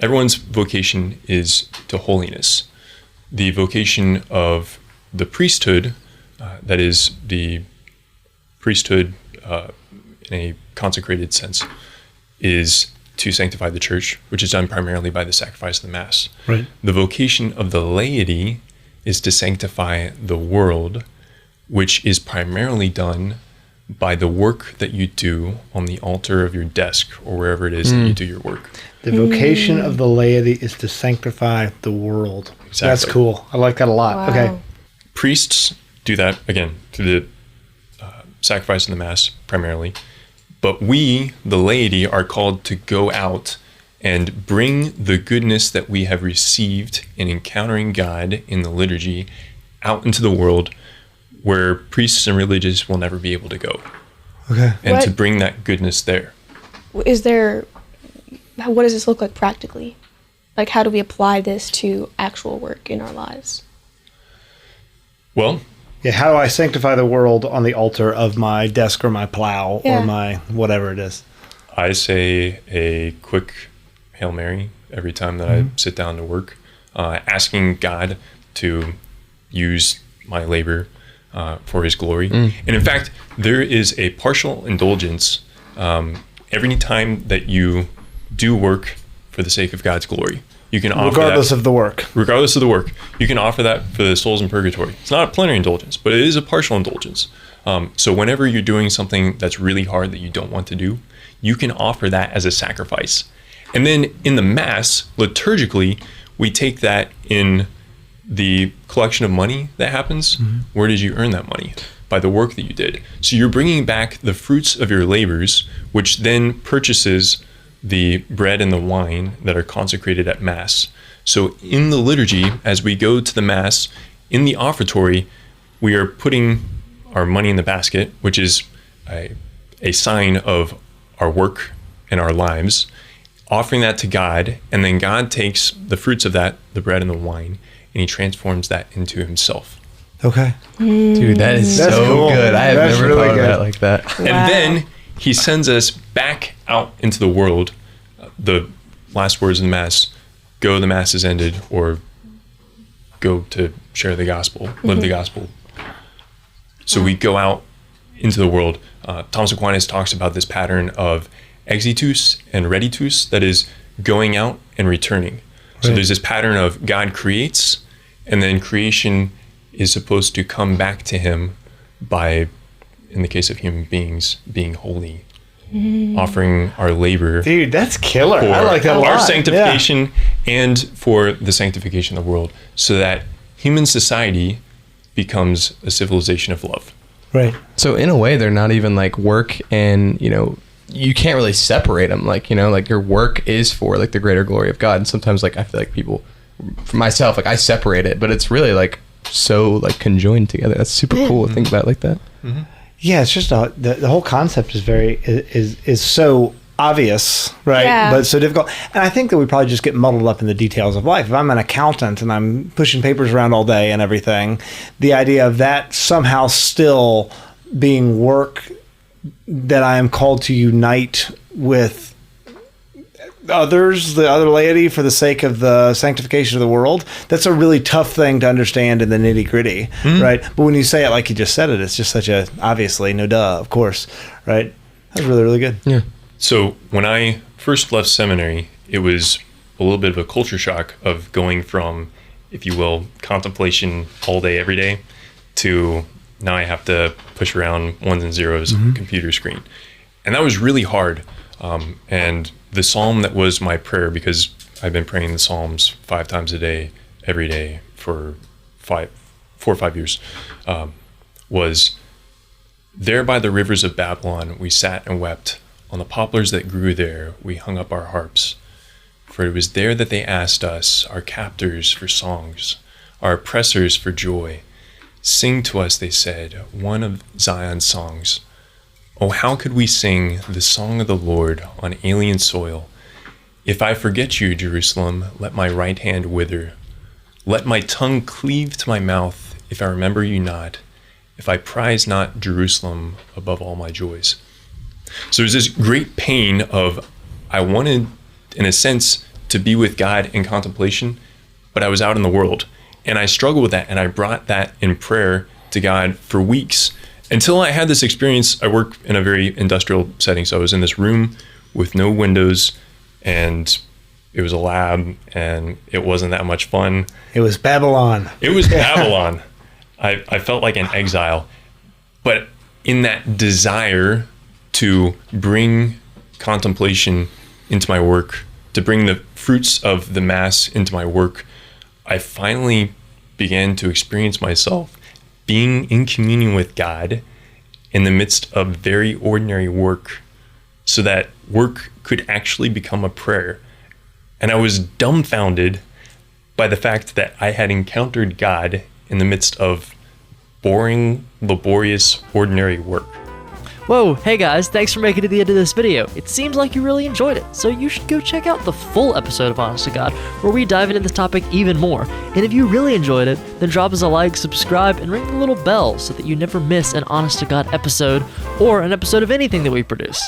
Everyone's vocation is to holiness. The vocation of the priesthood, that is the priesthood in a consecrated sense, is to sanctify the church, which is done primarily by the sacrifice of the Mass. Right. The vocation of the laity is to sanctify the world, which is primarily done by the work that you do on the altar of your desk or wherever it is that you do your work. The vocation of the laity is to sanctify the world. Exactly. That's cool. I like that a lot. Wow. Okay. Priests do that, again, through the sacrifice of the Mass primarily. But we, the laity, are called to go out and bring the goodness that we have received in encountering God in the liturgy out into the world where priests and religious will never be able to go. Okay. And to bring that goodness there. What does this look like practically? Like, how do we apply this to actual work in our lives? Well, Yeah, how do I sanctify the world on the altar of my desk or my plow or my whatever it is? I say a quick Hail Mary every time that I sit down to work, asking God to use my labor for his glory. And in fact, there is a partial indulgence every time that you do work for the sake of God's glory. You can offer Regardless that, of the work. regardless of the work, you can offer that for the souls in purgatory. It's not a plenary indulgence, but it is a partial indulgence. So whenever you're doing something that's really hard that you don't want to do, you can offer that as a sacrifice. And then in the Mass, liturgically, we take that in the collection of money that happens. Where did you earn that money? By the work that you did. So you're bringing back the fruits of your labors, which then purchases the bread and the wine that are consecrated at Mass. So in the liturgy, as we go to the Mass, in the offertory, we are putting our money in the basket, which is a sign of our work and our lives, offering that to God, and then God takes the fruits of that, the bread and the wine, and he transforms that into himself. Okay. Dude, that's That's so cool. good. I have That's never really thought good. about it like that. Wow. And then he sends us back out into the world. The last words of the Mass, go, the Mass is ended, or go to share the gospel, live the gospel. So we go out into the world. Thomas Aquinas talks about this pattern of exitus and reditus, that is going out and returning. So there's this pattern of God creates, and then creation is supposed to come back to him by, in the case of human beings, being holy, offering our labor Dude, that's killer. for I like that a lot. our sanctification and for the sanctification of the world, so that human society becomes a civilization of love. Yeah. Right. So in a way, they're not even like work, and you can't really separate them. Like like your work is for like the greater glory of God. And sometimes like I feel like people, for myself, like I separate it, but it's really like so like conjoined together. That's super cool to think about it like that. Yeah, it's just the whole concept is is so obvious, right? Yeah. But so difficult. And I think that we probably just get muddled up in the details of life. If I'm an accountant and I'm pushing papers around all day and everything, the idea of that somehow still being work that I am called to unite with others, the other laity, for the sake of the sanctification of the world, that's a really tough thing to understand in the nitty gritty, right? But when you say it like you just said it, it's just such a, obviously, no duh, of course, right? That's really, really good. Yeah. So when I first left seminary, it was a little bit of a culture shock of going from, if you will, contemplation all day, every day, to now I have to push around ones and zeros on a computer screen. And that was really hard. And the psalm that was my prayer, because I've been praying the Psalms 5 times a day, every day for 4 or 5 years, was, there by the rivers of Babylon we sat and wept. On the poplars that grew there we hung up our harps. For it was there that they asked us, our captors, for songs, our oppressors for joy. Sing to us, they said, one of Zion's songs. Oh, how could we sing the song of the Lord on alien soil? If I forget you, Jerusalem, let my right hand wither. Let my tongue cleave to my mouth if I remember you not, if I prize not Jerusalem above all my joys. So there's this great pain of, I wanted, in a sense, to be with God in contemplation, but I was out in the world. And I struggled with that, and I brought that in prayer to God for weeks until I had this experience. I work in a very industrial setting, so I was in this room with no windows, and it was a lab, and it wasn't that much fun. It was Babylon. It was Babylon. I felt like an exile. But in that desire to bring contemplation into my work, to bring the fruits of the Mass into my work, I finally began to experience myself being in communion with God in the midst of very ordinary work, so that work could actually become a prayer. And I was dumbfounded by the fact that I had encountered God in the midst of boring, laborious, ordinary work. Whoa, hey guys, thanks for making it to the end of this video. It seems like you really enjoyed it, so you should go check out the full episode of Honest to God, where we dive into this topic even more. And if you really enjoyed it, then drop us a like, subscribe, and ring the little bell so that you never miss an Honest to God episode or an episode of anything that we produce.